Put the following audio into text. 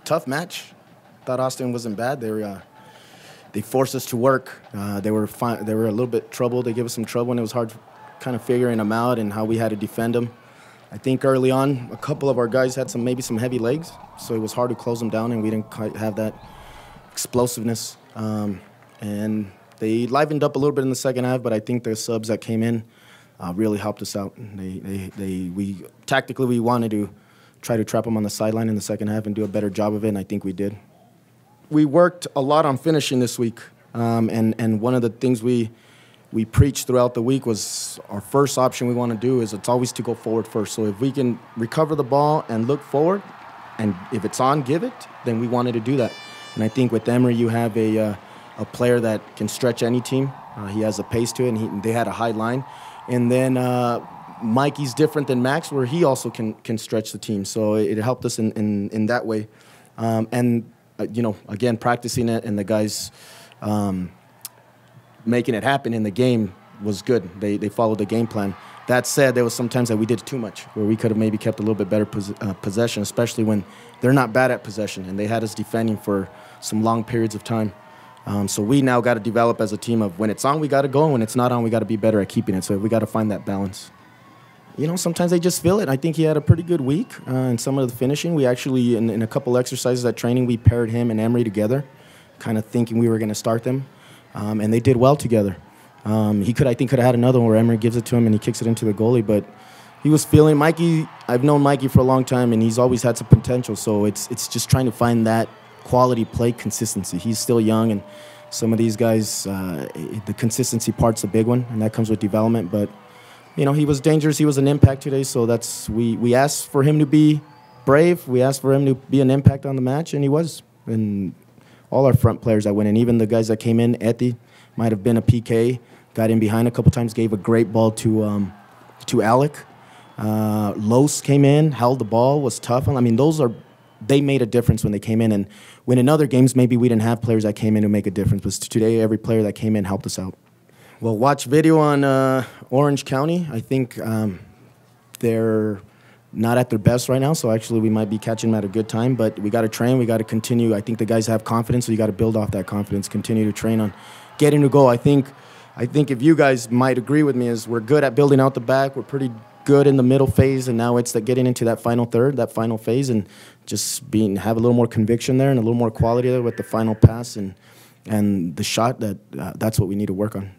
tough match. Thought Austin wasn't bad. They forced us to work. They were fine. They were a little bit troubled. They gave us some trouble, and it was hard kind of figuring them out and how we had to defend them. I think early on, a couple of our guys had maybe some heavy legs, so it was hard to close them down, and we didn't quite have that explosiveness. And they livened up a little bit in the second half, but I think the subs that came in really helped us out. Tactically, we wanted to try to trap them on the sideline in the second half and do a better job of it, and I think we did. We worked a lot on finishing this week, and one of the things we preached throughout the week was our first option we want to do is it's always to go forward first. So if we can recover the ball and look forward, and if it's on, give it, then we wanted to do that. And I think with Emery, you have a player that can stretch any team. He has a pace to it, and they had a high line. And then Mikey's different than Max, where he also can stretch the team. So it helped us in that way. You know, again, practicing it and the guys making it happen in the game was good. They followed the game plan. That said, there was some times that we did too much, where we could have maybe kept a little bit better possession, especially when they're not bad at possession, and they had us defending for some long periods of time. So we now got to develop as a team of when it's on, we got to go, and when it's not on, we got to be better at keeping it. So we got to find that balance. You know, sometimes they just feel it. I think he had a pretty good week in some of the finishing. We actually, in a couple exercises at training, we paired him and Emery together, kind of thinking we were going to start them, and they did well together. He I think could have had another one where Emery gives it to him and he kicks it into the goalie, but he was feeling Mikey. I've known Mikey for a long time, and he's always had some potential. So it's just trying to find that quality play consistency. He's still young, and some of these guys, the consistency part's a big one, and that comes with development. But you know, he was dangerous. He was an impact today. So we asked for him to be brave. We asked for him to be an impact on the match, and he was. And all our front players that went in, even the guys that came in, Eti might have been a PK, got in behind a couple times, gave a great ball to Alec. Los came in, held the ball, was tough. I mean, they made a difference when they came in. And when in other games, maybe we didn't have players that came in to make a difference. But today, every player that came in helped us out. Well, watch video on Orange County. I think they're not at their best right now, so actually we might be catching them at a good time. But we got to train. We got to continue. I think the guys have confidence, so you got to build off that confidence, continue to train on getting to goal. I think if you guys might agree with me, is we're good at building out the back. We're pretty good in the middle phase, and now it's getting into that final third, that final phase, and just have a little more conviction there and a little more quality there with the final pass and the shot. That's what we need to work on.